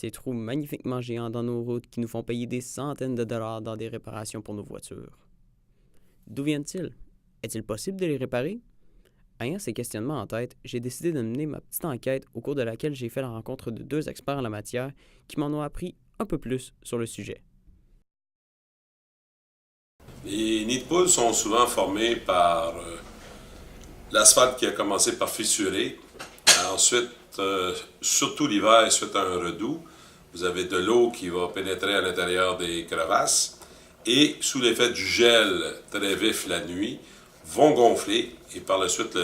Ces trous magnifiquement géants dans nos routes qui nous font payer des centaines de dollars dans des réparations pour nos voitures. D'où viennent-ils? Est-il possible de les réparer? Ayant ces questionnements en tête, j'ai décidé de mener ma petite enquête au cours de laquelle j'ai fait la rencontre de 2 experts en la matière qui m'en ont appris un peu plus sur le sujet. Les nids de poules sont souvent formés par l'asphalte qui a commencé par fissurer. Ensuite, surtout l'hiver, suite à un redoux, vous avez de l'eau qui va pénétrer à l'intérieur des crevasses et sous l'effet du gel très vif la nuit, vont gonfler et par la suite,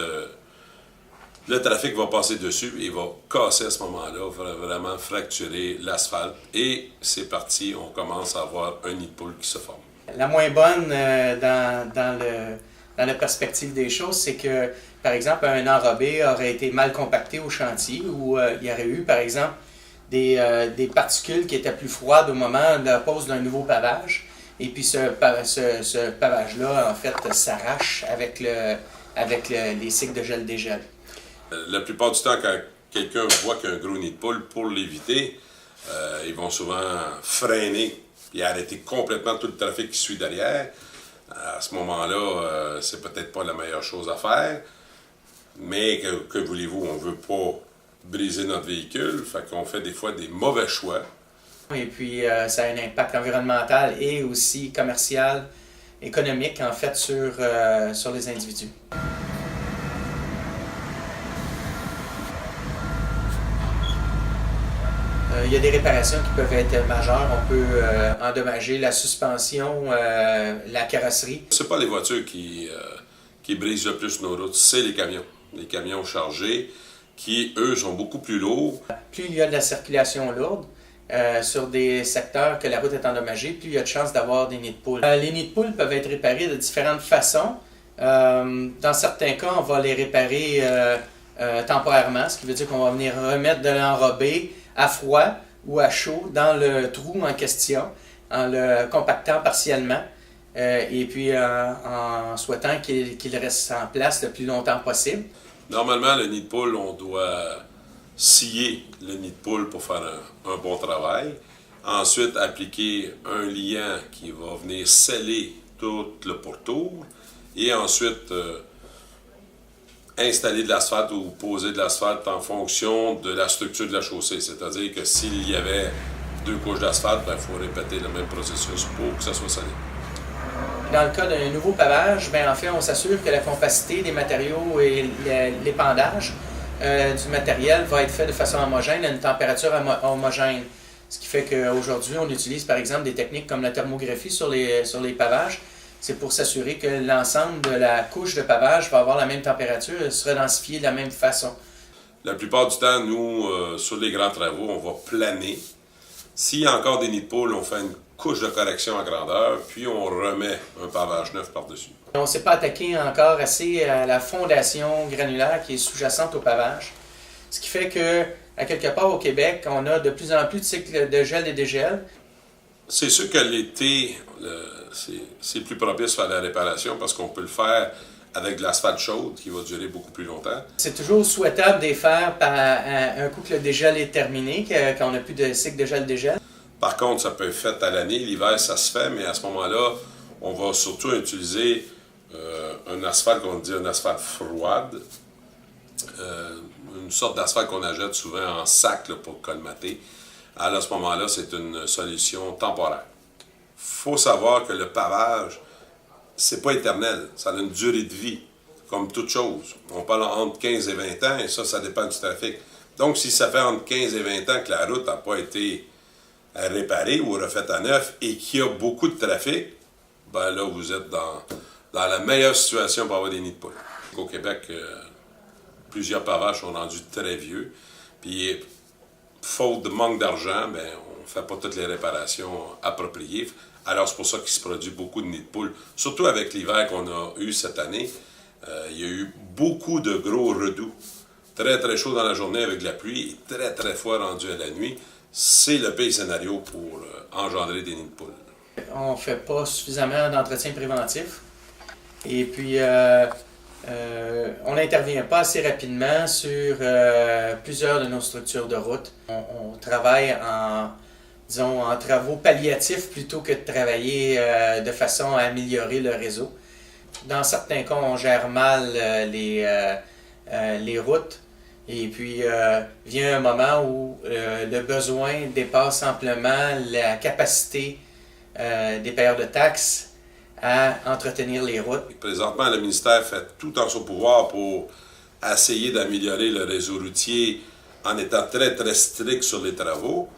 le trafic va passer dessus et va casser à ce moment-là, va vraiment fracturer l'asphalte et c'est parti, on commence à avoir un nid de poule qui se forme. La moins bonne dans la perspective des choses, c'est que, par exemple, un enrobé aurait été mal compacté au chantier ou il y aurait eu, par exemple, des particules qui étaient plus froides au moment de la pose d'un nouveau pavage. Et puis ce pavage-là, en fait, s'arrache avec les cycles de gel-dégel. La plupart du temps, quand quelqu'un voit qu'il y a un gros nid de poule, pour l'éviter, ils vont souvent freiner et arrêter complètement tout le trafic qui suit derrière. À ce moment-là, c'est peut-être pas la meilleure chose à faire, mais que voulez-vous, on veut pas briser notre véhicule, fait qu'on fait des fois des mauvais choix. Et puis, ça a un impact environnemental et aussi commercial, économique, en fait, sur les individus. Il y a des réparations qui peuvent être majeures. On peut endommager la suspension, la carrosserie. C'est pas les voitures qui brisent le plus nos routes, c'est les camions. Les camions chargés qui, eux, sont beaucoup plus lourds. Plus il y a de la circulation lourde, sur des secteurs que la route est endommagée, plus il y a de chances d'avoir des nids de poules. Les nids de poules peuvent être réparés de différentes façons. Dans certains cas, on va les réparer temporairement, ce qui veut dire qu'on va venir remettre de l'enrobé à froid ou à chaud dans le trou en question, en le compactant partiellement et puis en souhaitant qu'il reste en place le plus longtemps possible. Normalement, le nid de poule, on doit scier le nid de poule pour faire un bon travail. Ensuite, appliquer un liant qui va venir sceller tout le pourtour. Et ensuite, installer de l'asphalte ou poser de l'asphalte en fonction de la structure de la chaussée. C'est-à-dire que s'il y avait 2 couches d'asphalte, il faut répéter le même processus pour que ça soit scellé. Dans le cas d'un nouveau pavage, en fait, on s'assure que la compacité des matériaux et l'épandage du matériel va être fait de façon homogène à une température homogène. Ce qui fait qu'aujourd'hui, on utilise par exemple des techniques comme la thermographie sur les pavages. C'est pour s'assurer que l'ensemble de la couche de pavage va avoir la même température et sera densifié de la même façon. La plupart du temps, nous, sur les grands travaux, on va planer. S'il y a encore des nids de poule, on fait une couche de correction en grandeur, puis on remet un pavage neuf par-dessus. On ne s'est pas attaqué encore assez à la fondation granulaire qui est sous-jacente au pavage. Ce qui fait qu'à quelque part au Québec, on a de plus en plus de cycles de gel et dégel. C'est sûr que l'été, c'est plus propice à la réparation parce qu'on peut le faire avec de l'asphalte chaude qui va durer beaucoup plus longtemps. C'est toujours souhaitable de les faire un coup que le dégel est terminé, quand on n'a plus de cycle de gel-dégel. Par contre, ça peut être fait à l'année. L'hiver, ça se fait, mais à ce moment-là, on va surtout utiliser un asphalte qu'on dit un asphalte froide. Une sorte d'asphalte qu'on achète souvent en sac là, pour colmater. Alors à ce moment-là, c'est une solution temporaire. Il faut savoir que le pavage, c'est pas éternel. Ça a une durée de vie, comme toute chose. On parle entre 15 et 20 ans, et ça dépend du trafic. Donc, si ça fait entre 15 et 20 ans que la route n'a pas été réparée ou refaite à neuf et qu'il y a beaucoup de trafic, ben là, vous êtes dans la meilleure situation pour avoir des nids de poules. Au Québec, plusieurs pavages sont rendus très vieux. Puis, faute de manque d'argent, ben, on ne fait pas toutes les réparations appropriées. Alors, c'est pour ça qu'il se produit beaucoup de nids de poules. Surtout avec l'hiver qu'on a eu cette année, il y a eu beaucoup de gros redoux. Très, très chaud dans la journée avec de la pluie et très, très froid rendu à la nuit. C'est le pire scénario pour engendrer des nids de poules. On ne fait pas suffisamment d'entretien préventif. Et puis, On n'intervient pas assez rapidement sur plusieurs de nos structures de route. On travaille en travaux palliatifs plutôt que de travailler de façon à améliorer le réseau. Dans certains cas, on gère mal les routes. Et puis, vient un moment où le besoin dépasse amplement la capacité des payeurs de taxes à entretenir les routes. Présentement, le ministère fait tout en son pouvoir pour essayer d'améliorer le réseau routier en étant très, très strict sur les travaux.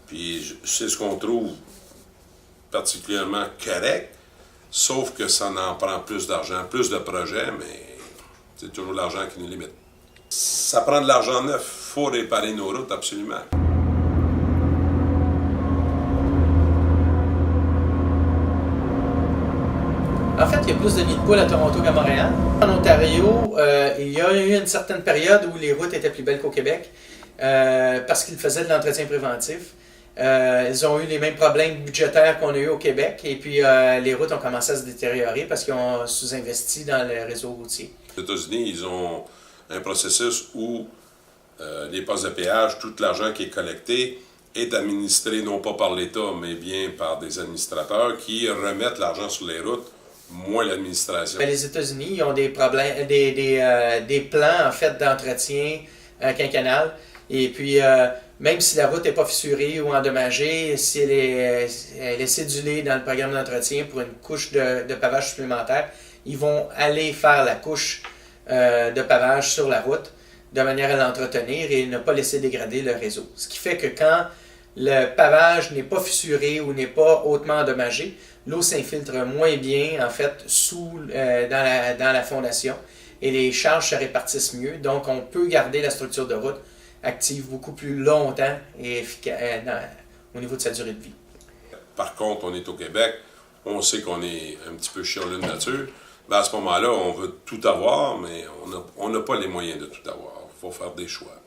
Puis c'est ce qu'on trouve particulièrement correct, sauf que ça en prend plus d'argent, plus de projets, mais c'est toujours l'argent qui nous limite. Ça prend de l'argent neuf, il faut réparer nos routes absolument. En fait, il y a plus de nids de poules à Toronto qu'à Montréal. En Ontario, il y a eu une certaine période où les routes étaient plus belles qu'au Québec parce qu'ils faisaient de l'entretien préventif. Ils ont eu les mêmes problèmes budgétaires qu'on a eu au Québec et puis les routes ont commencé à se détériorer parce qu'ils ont sous-investi dans le réseau routier. Les États-Unis, ils ont un processus où les postes de péage, tout l'argent qui est collecté est administré non pas par l'État, mais bien par des administrateurs qui remettent l'argent sur les routes, moins l'administration. Les États-Unis, ils ont des problèmes, des plans en fait d'entretien quinquennal. Et puis, même si la route n'est pas fissurée ou endommagée, si elle est cédulée dans le programme d'entretien pour une couche de pavage supplémentaire, ils vont aller faire la couche de pavage sur la route de manière à l'entretenir et ne pas laisser dégrader le réseau. Ce qui fait que quand le pavage n'est pas fissuré ou n'est pas hautement endommagé, l'eau s'infiltre moins bien en fait dans la fondation et les charges se répartissent mieux. Donc, on peut garder la structure de route active beaucoup plus longtemps et au niveau de sa durée de vie. Par contre, on est au Québec, on sait qu'on est un petit peu chialeux de nature. Ben à ce moment-là, on veut tout avoir, mais on n'a pas les moyens de tout avoir. Il faut faire des choix.